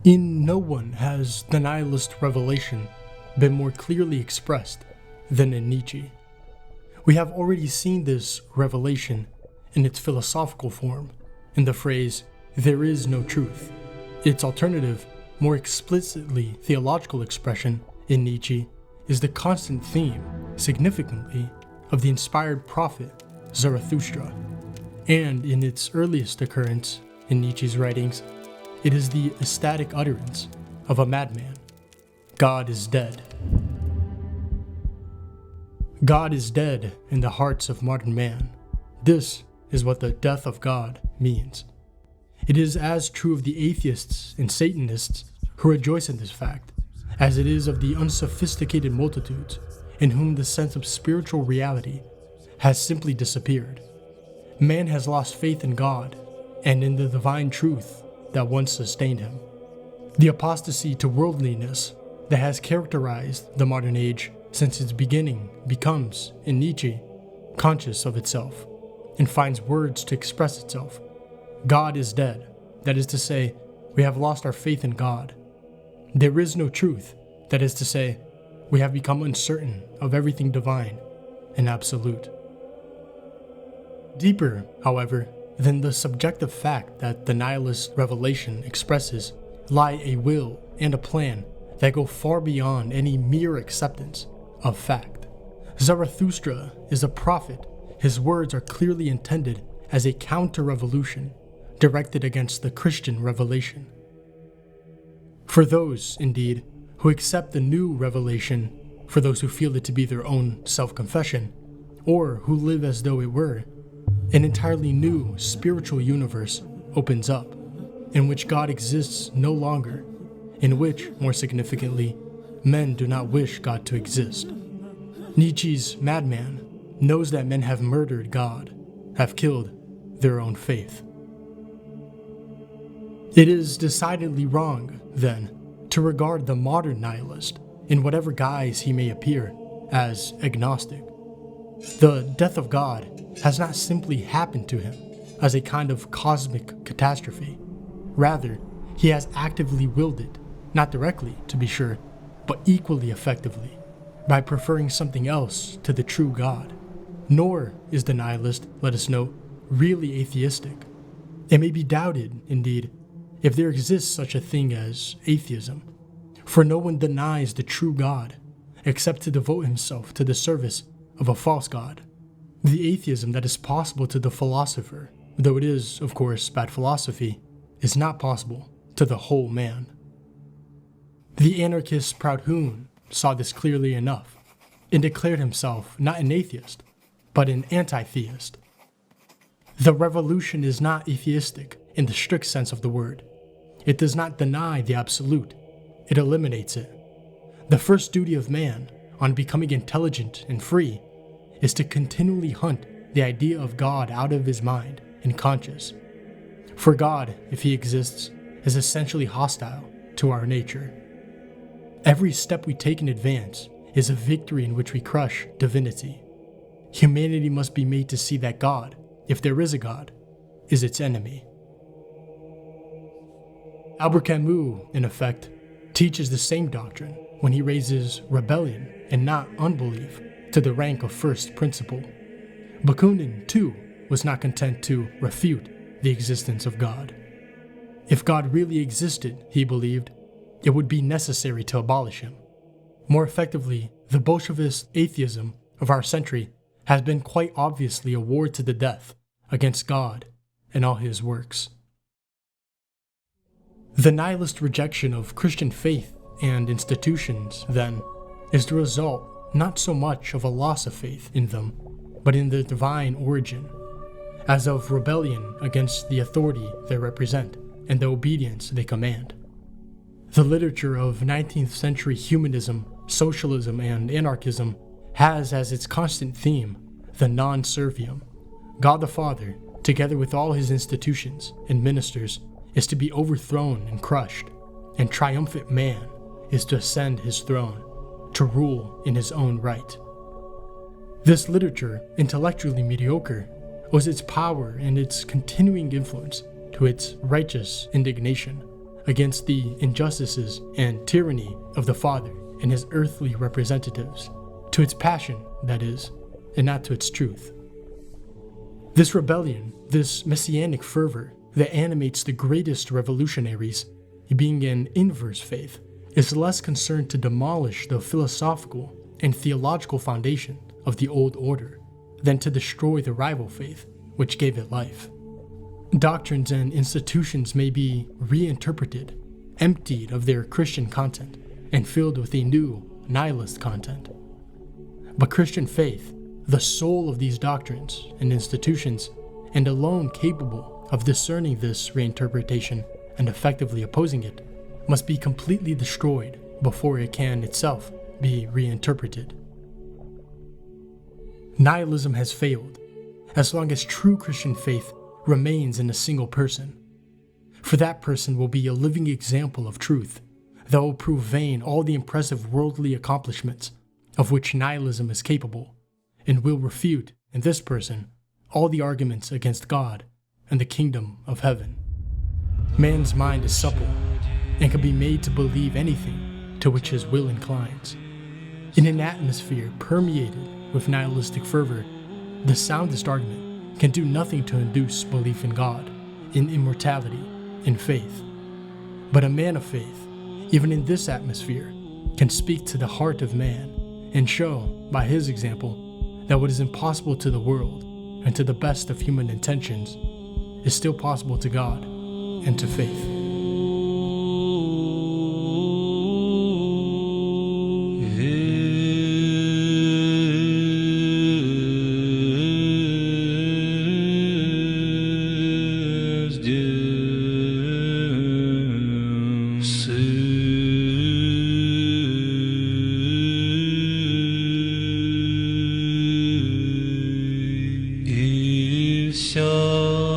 In no one has the nihilist revelation been more clearly expressed than in Nietzsche. We have already seen this revelation in its philosophical form, in the phrase, "there is no truth." Its alternative, more explicitly theological expression in Nietzsche is the constant theme, significantly, of the inspired prophet Zarathustra. And in its earliest occurrence in Nietzsche's writings, it is the ecstatic utterance of a madman. God is dead. God is dead in the hearts of modern man. This is what the death of God means. It is as true of the atheists and Satanists who rejoice in this fact, as it is of the unsophisticated multitudes in whom the sense of spiritual reality has simply disappeared. Man has lost faith in God and in the divine truth that once sustained him. The apostasy to worldliness that has characterized the modern age since its beginning becomes, in Nietzsche, conscious of itself and finds words to express itself. God is dead. That is to say, we have lost our faith in God. There is no truth. That is to say, we have become uncertain of everything divine and absolute. Deeper, however, than the subjective fact that the nihilist revelation expresses lie a will and a plan that go far beyond any mere acceptance of fact. Zarathustra is a prophet. His words are clearly intended as a counter-revolution directed against the Christian revelation. For those, indeed, who accept the new revelation, for those who feel it to be their own self-confession, or who live as though it were, an entirely new spiritual universe opens up, in which God exists no longer, in which, more significantly, men do not wish God to exist. Nietzsche's madman knows that men have murdered God, have killed their own faith. It is decidedly wrong, then, to regard the modern nihilist, in whatever guise he may appear, as agnostic. The death of God has not simply happened to him as a kind of cosmic catastrophe. Rather, he has actively willed it, not directly, to be sure, but equally effectively, by preferring something else to the true God. Nor is the nihilist, let us note, really atheistic. It may be doubted, indeed, if there exists such a thing as atheism, for no one denies the true God, except to devote himself to the service of a false God. The atheism that is possible to the philosopher, though it is, of course, bad philosophy, is not possible to the whole man. The anarchist Proudhon saw this clearly enough, and declared himself not an atheist, but an anti-theist. The revolution is not atheistic in the strict sense of the word. It does not deny the absolute, it eliminates it. The first duty of man, on becoming intelligent and free, is to continually hunt the idea of God out of his mind and conscience. For God, if he exists, is essentially hostile to our nature. Every step we take in advance is a victory in which we crush divinity. Humanity must be made to see that God, if there is a God, is its enemy. Albert Camus, in effect, teaches the same doctrine when he raises rebellion and not unbelief to the rank of first principle. Bakunin, too, was not content to refute the existence of God. If God really existed, he believed, it would be necessary to abolish him. More effectively, the Bolshevist atheism of our century has been quite obviously a war to the death against God and all his works. The nihilist rejection of Christian faith and institutions, then, is the result not so much of a loss of faith in them, but in their divine origin, as of rebellion against the authority they represent and the obedience they command. The literature of 19th century humanism, socialism, and anarchism has as its constant theme the non serviam. God the Father, together with all his institutions and ministers, is to be overthrown and crushed, and triumphant man is to ascend his throne, to rule in his own right. This literature, intellectually mediocre, owes its power and its continuing influence to its righteous indignation against the injustices and tyranny of the Father and his earthly representatives, to its passion, that is, and not to its truth. This rebellion, this messianic fervor that animates the greatest revolutionaries, being an inverse faith, is less concerned to demolish the philosophical and theological foundation of the old order than to destroy the rival faith which gave it life. Doctrines and institutions may be reinterpreted, emptied of their Christian content, and filled with a new nihilist content. But Christian faith, the soul of these doctrines and institutions, and alone capable of discerning this reinterpretation and effectively opposing it, must be completely destroyed before it can itself be reinterpreted. Nihilism has failed as long as true Christian faith remains in a single person. For that person will be a living example of truth that will prove vain all the impressive worldly accomplishments of which nihilism is capable, and will refute, in this person, all the arguments against God and the kingdom of heaven. Man's mind is supple and can be made to believe anything to which his will inclines. In an atmosphere permeated with nihilistic fervor, the soundest argument can do nothing to induce belief in God, in immortality, in faith. But a man of faith, even in this atmosphere, can speak to the heart of man and show, by his example, that what is impossible to the world and to the best of human intentions is still possible to God and to faith. Show